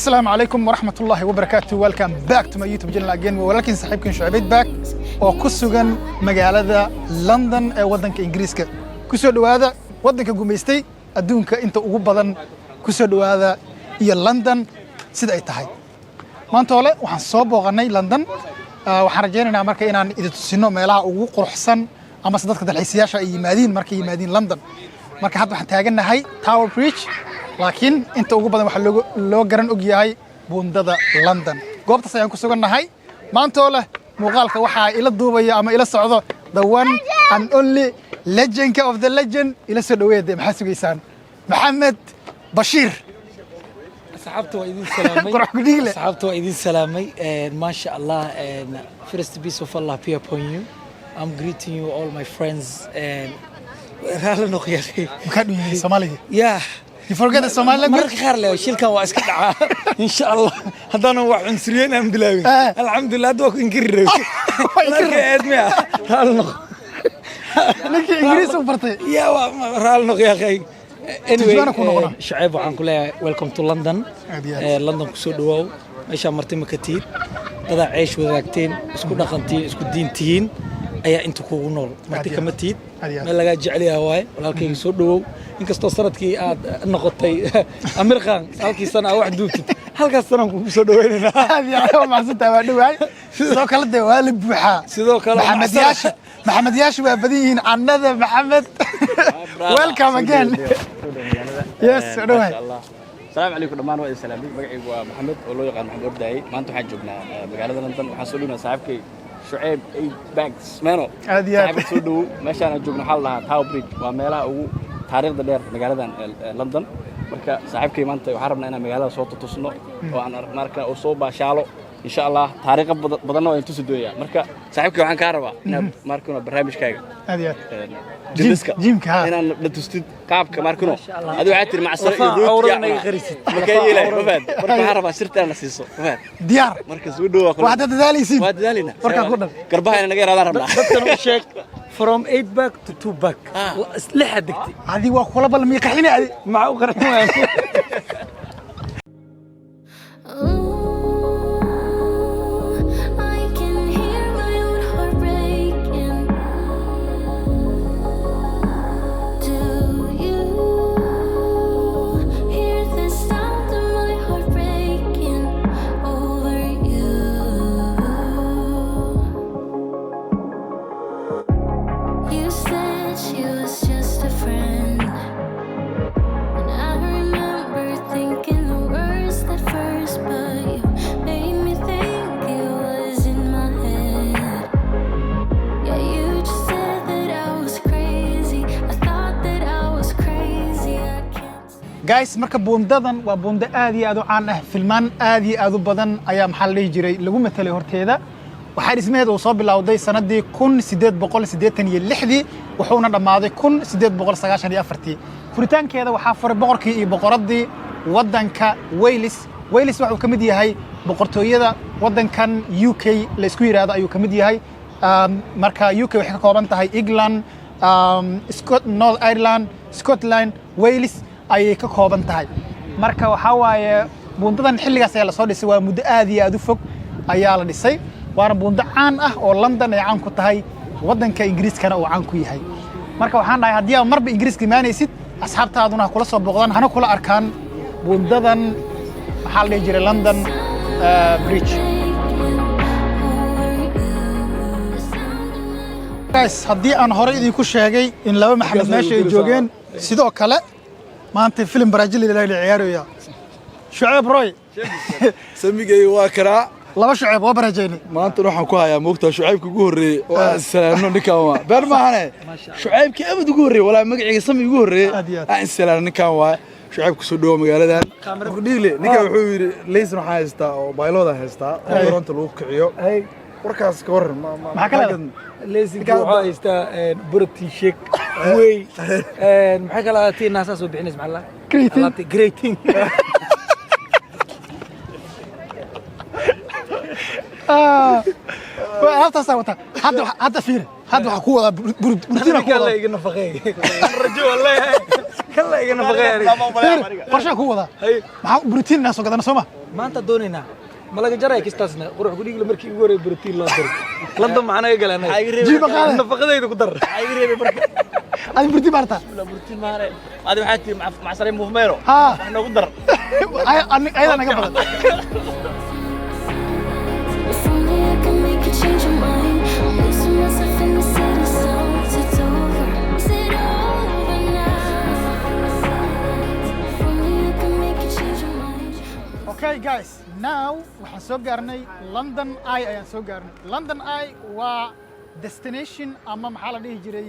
السلام عليكم ورحمة الله وبركاته. Welcome back to my YouTube channel again. ولكن صاحبكم شعيب باك وكسوغن مقالة لندن ودنك إنجليزك كسو هذا ودنك قميستي أدونك أنت أقوبضا كسو هذا هي لندن سيد أي تحي ما أنت ولا وحنصوب وغني لندن وحرجينا مركا إنان إذا تسينو ميلا وقر حسن أما صدقك الحسياشة أي مدين مركا مدين لندن مركا حد حتاجنا هاي تاور بريتش لكن أنت أقوبضا وحلو لو جرن أجياي بونددا لندن قبضة سيان كسوغن هاي ما أنت ولا مقالك وحا إلى الدوبية أما إلى السعودة the one and only legend of the legend إلى السعودية محسوق إنسان محمد بشير صحابته وإيدين سلامي صحابته وإيدين سلامي ما شاء الله first peace of Allah be upon you. I'm greeting you all my friends and هلا نخ يا أخي مكان سومالي yeah you forget the Somali language مرك خير له شيل كان واسكت إن شاء الله هذا أنا واحد عنصريين أم بلاوي الحمد لله دوك إنكر هلا أدمي هلا نخ لك إنجليز وبرتي يا هلا نخ يا أخي anyway شعيب وعن كلها welcome to London لندن كسود واو إيش مرتين مكتير هذا عيش وذاكتين اسكو دقنتين اسكو دينتين أي أنتو كونول مرتين كمتيد ما لقى جعلي هواي ولكن كسود واو إنك استوصلت كي النقطتي أمريكان هالكي سنة واحد دوتي هالك السنة كسود ويننا هذه يوم ما زلت أودوي سيدو كلا دوالي بوحة سيدو كلا محمد ياشو بديهين عن هذا محمد welcome again yes أدوي السلام عليكم دمان وإذا سلامي مقعي محمد والله يقال محمد أرداي ما أنتم حاجبنا مقالة لندن وحصلونا صاحبك شعيب أي باكس مانو صاحب سودو ماشي أنا جبنا حالها تاو بريج وميلها أو تاريخ دلير مقالة لندن مركا صاحبك ما أنت وحرمنا أنا مقالة صوت تصنع وأنا مركا أصوبة شالو إن شاء الله تاريخ بدنا وين تسدويا مركا صاحبك وعن كهرباء ماركونا برنامج كاي هذه جيمك هنا نتستد كابك ماركونا هذا عاتر مع السرقة أورنا يغرست مكاي لا مفاد مركا كهرباء صرت أنا سيسو مفاد ديار مركز ودو واحد ذالي سيم واحد ذالينا مركا كنا كربها أنا غير هذا ربنا شيك from 8 back to 2 back لحد دكتي هذه وخلا بل ميقحيني هذه مع وقرحنا guys marka boondadan waa boonda aad iyo aad u caan ah filmaan aad iyo aad u badan ayaa maxaa la jiray lagu metelay horteeda waxa dhismaheedu soo bilowday sanadii 1886 wuxuuna dhamaaday 1894 furitaankeeda waxa furay boqorkii iyo boqoradii wadanka Wales wuxuu kamid yahay boqortooyada wadankan UK la isku yiraahdo ayuu kamid yahay marka UK waxay ka kooban tahay England North Ireland Scotland Wales ay ka kooban tahay marka waxa waaye buundadan xilligaas ayaa la soo dhisay waa muddo aad iyo aad u fog ayaa la dhisay waana buundo caan ah oo London ay caan ku tahay wadanka Ingiriiskana oo caan ku yahay marka waxaan dhahay haddii aad marba Ingiriiska imaanaysid asxaabtaaduna kula soo booqdaan hana kula arkaan buundadan waxa la jiray London Bridge guys haddii aan hore idinku sheegay in laba maxamed meesha ay joogeen sidoo kale ما أنت فيلم برازيلي اللي عياريا شعيب روي سميجي واكرا لا شعيب وبرازيلي ما أنت روح كوايا مقطع شعيب كجوري والسلام نكوا برمانه شعيب كأبد جوري ولا مقعي سمي جوري السلام نكوا شعيب كسودو مقالة قديلي نكوا حوي ليس روح هيستا وبايلودا هيستا ورانت لوك كعيو وركاس كور ما كلام ليس روح هيستا برتي شيك وي maxay kala tii naasaas oo bixinaysa maxaa la greeting هذا صوته هذا فين هذا حكوا بروتين كلا يجي نفقي رجوا والله كلا يجي نفقي برشا هو هذا مع بروتين ناس وكذا نسمع maanta doonaynaa ma laga jaray kistaasna qurux gudhiga markii ugu horeeyay borotiin loo diray London macna ay galeen nafaqadayda ku dar ay reebay marka adi borotiin maarta borotiin maare adi waxa tii macsaray movemento ha nagu dar ayada naga badan Okay guys, now waxaan soo gaarnay London Eye ayaan soo gaarnay. London Eye waa destination ama maxaa la dhihi jiray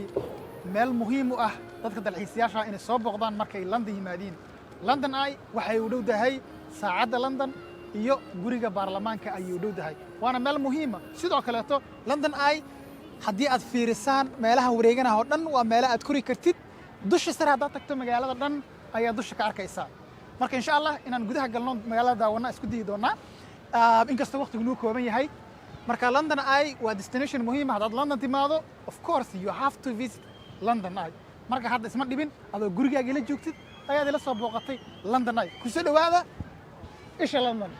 meel muhiim u ah dadka dalxiisayaasha inay soo booqdaan markay London yimaadeen. London Eye waxay u dhowdahay saacadda London iyo guriga baarlamaanka ayay u dhowdahay. Waana meel muhiim ah. Sidoo kaleeto London Eye haddii aad fiirisaan meelaha wareeganaha oo dhan waa meelo aad kori kartid. Dusha sare haddaad tagto magaalada dhan ayaa dusha ka arkaysaa. marka insha Allah inaan gudaha galno magaalada daawana isku diidi doonaa inkastoo waqtigu noo kooban yahay marka London Eye waa destination muhiim ah hadaad London timaado of course you have to visit London Eye marka hadda isma dhibin adoo gurigaaga la joogtid ayaad ila soo booqatay London Eye ku soo dhawaada isha London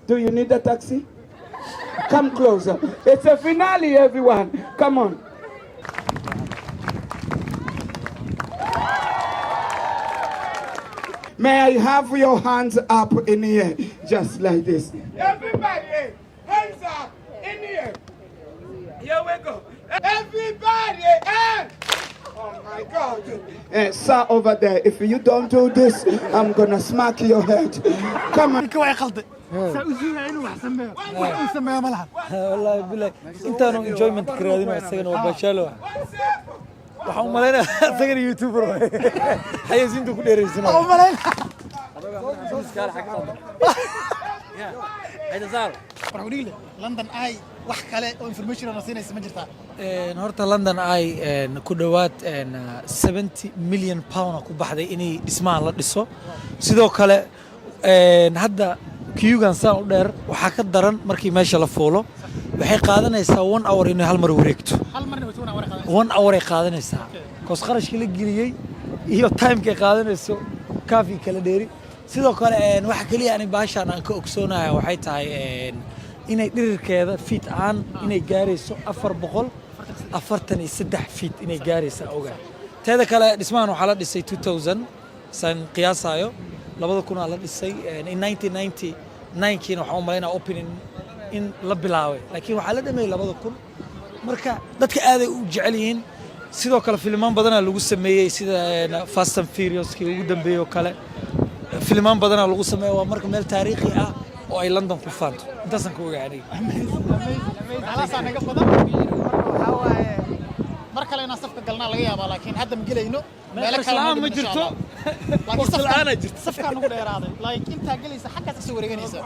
Do you need a taxi? Come closer. It's a finale, everyone. Come on. May I have your hands up in the air, just like this. Everybody, hands up in the air. Here we go. Everybody, hands. Oh my God. Sir over there, if you don't do this, I'm gonna smack your head. Come on. سأزيل وحسمه وحسمه ملها والله بالله انت انا انجويمنت كرادين اسغنا وباشالو waxaan maleynaa asagana youtuber hay'adintu ku dheeraysanaa oo maleyn iskaal xaq qad ya ayda saar farxuliile London Eye wax kale oo information aan siinaysa ma jirtaa horta London Eye ku dhawaad 70 million pound ku baxday inay dhismaha la dhiso sidoo kale hadda kiyugan saa u dheer waxaa ka daran markii meesha la fuulo waxay qaadanaysaa 1 hour inay hal mar wareegto hal marna way 1 hour qaadanaysaa 1 hour ay qaadanaysaa koos qarashkii la geliyay iyo time-ka qaadanayso kaafi kala dheeri sidoo kale waxa kaliya aan baashaan aan ka ogsoonahay waxay tahay inay dhirirkeeda feet aan inay gaarayso 443 feet inay gaarayso ogaa teeda kale dhismahan waxaa la dhisay 2000 san qiyaasayo 2000 la dhisay in 1999 kiina waxaan u maleynaa opening in la bilaabay laakiin waxaa la dhameeyay 2000 marka dadka aad ay u jecel yihiin sidoo kale filmaan badan lagu sameeyay sida Fast and Furious kii ugu dambeeyay oo kale filmaan badan lagu sameeyay waa marka meel taariikhi ah oo ay London ku faanto intaasaan ku ogaanay halaasaa naga badan waxa waaye mar kale inaan safka galnaa laga yaabaa laakiin hadda ma gelayno meel kale ma jirto laakiin safkaan jirto safkaan ugu dheeraaday like inta galaysa xagga ka soo wareeganaysa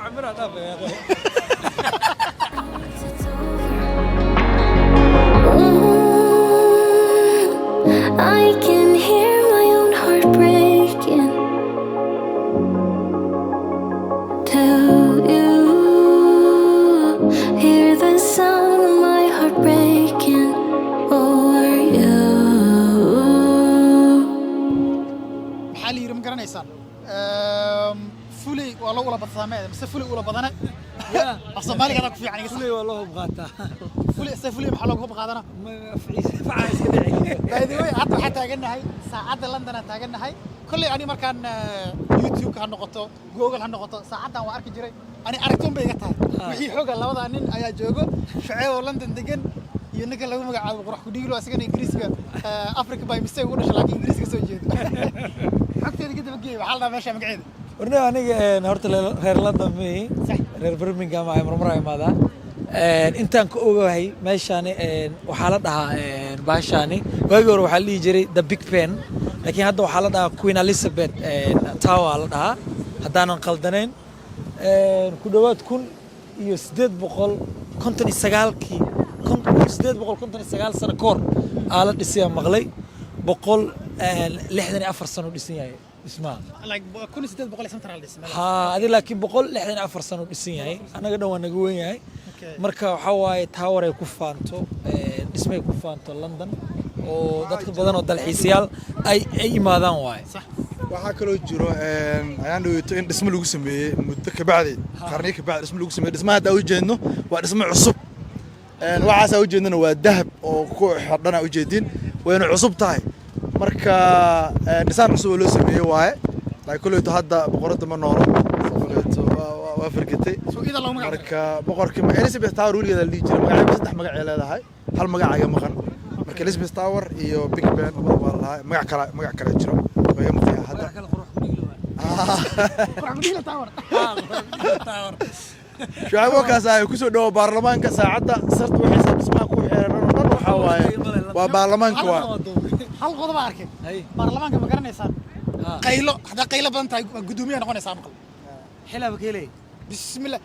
I can hear my own heart breaking. Do you hear the sound of my heart breaking? Oh, are you? maxaa la yiri ma garanaysaan fulay waa loo wala badsaamay mise fulay wala badana af Soomaaliga ku fiican iga fulay waa loo qaataa fulay maxaa loogu qaadana facaa iska dhicin by the way hadda waxaan taaganahay saacadda London aan taaganahay kulli ani markaan YouTube ka noqoto Google ha noqoto saacadan waa arki jiray ani aragtoon bay iga tahay wixii xoga labada nin ayaa joogo Shucayb oo London degan iyo ninka lagu magacaabo qurux ku dhigilo asagana Ingiriiska Africa by mistake u dhashay laakiin Ingiriiska soo jeedo xogteeda kadib geey waxa la meesha magaceeda warna aniga horta reer London mee reer Birmingham ay marmar imaada intaan ka ogahay meeshaan waxa la dhahaa baashani waagi hore waxa la dhigi jiray the Big Ben laakiin hadda waxa la dhahaa Queen Elizabeth Tower la dhahaa haddaanan qaldanayn ku dhawaad 1859 sano koor ala dhisay maqlay 164 sano dhisan yahay dhismaha like 1800 central dhismaha haa adi laakiin 164 sano dhisan yahay anaga dhan waa naga weyn yahay marka waxa waaye tower ay ku faanto dhismay ku faanto London oo dadka badan oo dalxiisayaal ay imaadaan waay waxaa kaloo jiro ayaan dhaweyto in dhismo lagu sameeyey muddo ka bacdi qarniyo ka bacdi dhismo lagu sameeyey dhismaha hadda u jeedno waa dhismo cusub waxaas u jeednana waa dahab oo ku xidhana u jeedin wayna cusub tahay marka dhisaan cusub oo loo sameeyey waaye laakiin kuleyto hadda boqorada ma noolo kuleyto waa fargatay marka boqorkii Elizabeth Tower weligeeda la dhigi jiray magaceeda saddex magac ay leedahay hal magac aga maqan marka Elizabeth Tower iyo Big Ben waa lahaa magac kale jiro way maqan hadda شعب وكاسا كسو دو برلمان كساعدة صرت وحساب اسمها كو حيران ودن waxa waaye waa baarlamaanka waa hal qodob arkay baarlamaanka ma garanaysan qaylo hada qaylo badan tahay gudoomiyaha noqonaysa maqal xilaba kale bismillah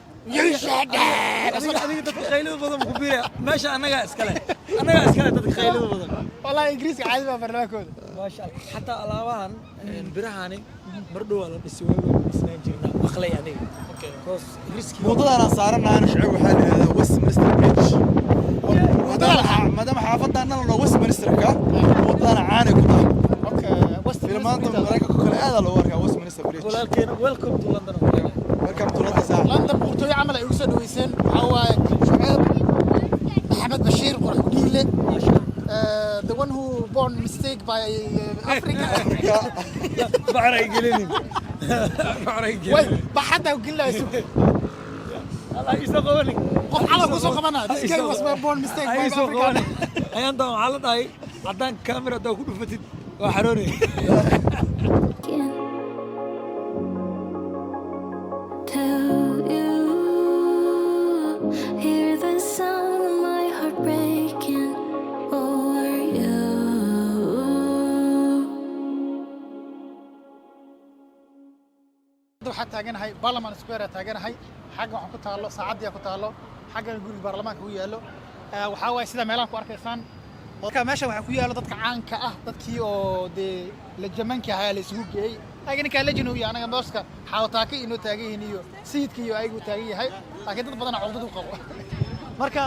adiga dadka qaylada badan ku biira meesha anaga iskale dadka qaylada badan wallahi ingiriiska caadi baa baarlamaankooda ma sha Allah hatta alaabahan birahani mardhow la dhisay isnaan jirna maqlay aniga koos ingiriiska wadada saaranaana shacab waxa leeyahay Westminster Bridge maadaama xaafadana la Westminsterka wadada caan ku tahay Westminster maanta maraykanka kale aad loo arkaa Westminster Bridge walaalkeen welcome to London London boqortooyo camal ay ugu soo dhaweyseen waxa waaye Shucayb Maxamed Bashiir qurax diile the one who born mistake by Africa بعرق قليلين وي بحدا وقلنا يسوق الله يسوقوني قف على قصو قبنا this guy was born mistake by Africa أيام ده على ده عدان كاميرا ده كله فتت وحروني Tell you, hear the sound of my heart breaking over you. waxaa taaganahay Parliament Square taaganahay xagga waxaan ku taalo saacadii ku taalo xagga guriga baarlamaanka uu yaalo waxa way sida meelaan ku arkaysaan dadka meesha waxa ku yaalo dadka caanka ah dadkii oo de la jamanka ahaa la isugu geeyay ayagana ka lajin uu yahay anaga booska xawtaaka inoo taagayeen iyo sayidka iyo ayagu taagan yahay laakiin dad badan codad u qabo marka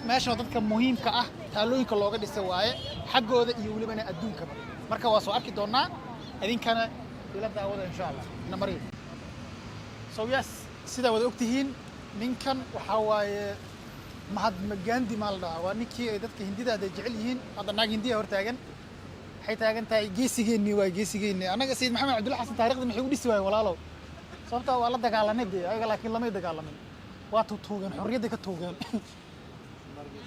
meeshan dadka muhiimka ah taalooyinka looga dhisay waaye xaggooda iyo waliba adduunka marka waa soo arki doonaa idinkana ila daawada insha Allah namari so yes sida wada ogtihiin ninkan waxa waaye Mahatma Gandhi maalda waa ninkii ay dadka hindida ay jecel yihiin hadda naag hindiya hor taagan waxay taagan tahay geesigeeni waa geesigeeni anaga Sayid Maxamed Cabdulla Xasan taariikhda maxay u dhisi waayay walaalow sababta waa la dagaalanay ayaga laakiin lama dagaalamin waa tuugan xorriyada ka tuugan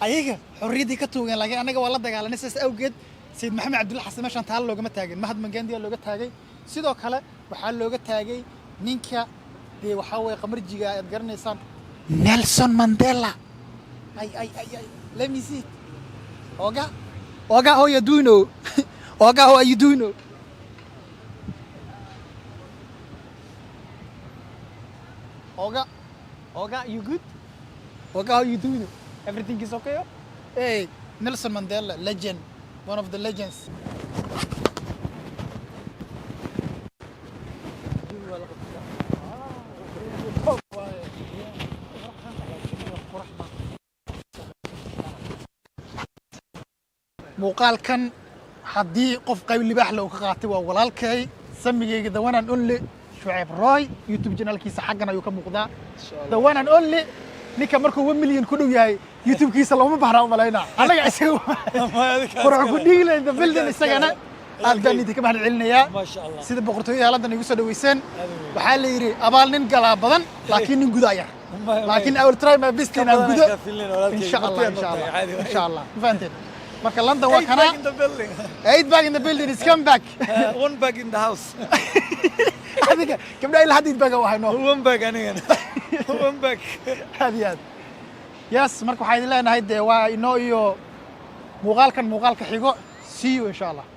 ayaga xorriyada ka tuugan laakiin anaga waa la dagaalanay sidaas awgeed Sayid Maxamed Cabdulla Xasan meeshan taal loogama taagin Mahatma Gandhi looga taagay sidoo kale waxa looga taagay ninka waxa way qamarjiga aad garanaysaan Nelson Mandela ay let me see Oga how you doing Oga how are you doing Oga you good Oga how you doing everything is okay hey Nelson Mandela legend one of the legends muuqaalkan haddii qof qayb libaax loo ka qaatay waa walaalkay samigeyga the one and only Shucayb Roy YouTube channelkiisa xaggan ayuu ka muuqdaa the one and only ninka markuu 1 million ku dhow yahay YouTube kiisa looma bahra u malayna anaga isaga qurax ku dhiilay the building isagana aad baan idinka mahad celinayaa ما شاء الله sida boqortooyada London igu soo dhaweyseen waxaa la yiri abaal nin galaa badan laakiin nin gudaa yar laakiin I will try my best in gudo insha Allah fahanteen marka London waa kana 8 bag in the building is come back 1 bag in the house adiga gabdha ilaa hadda bag waa hayno 1 bag aniga 1 bag hadiyad yes marka waxaan idin leenahay waa inoo iyo muuqaalka xigo see you insha Allah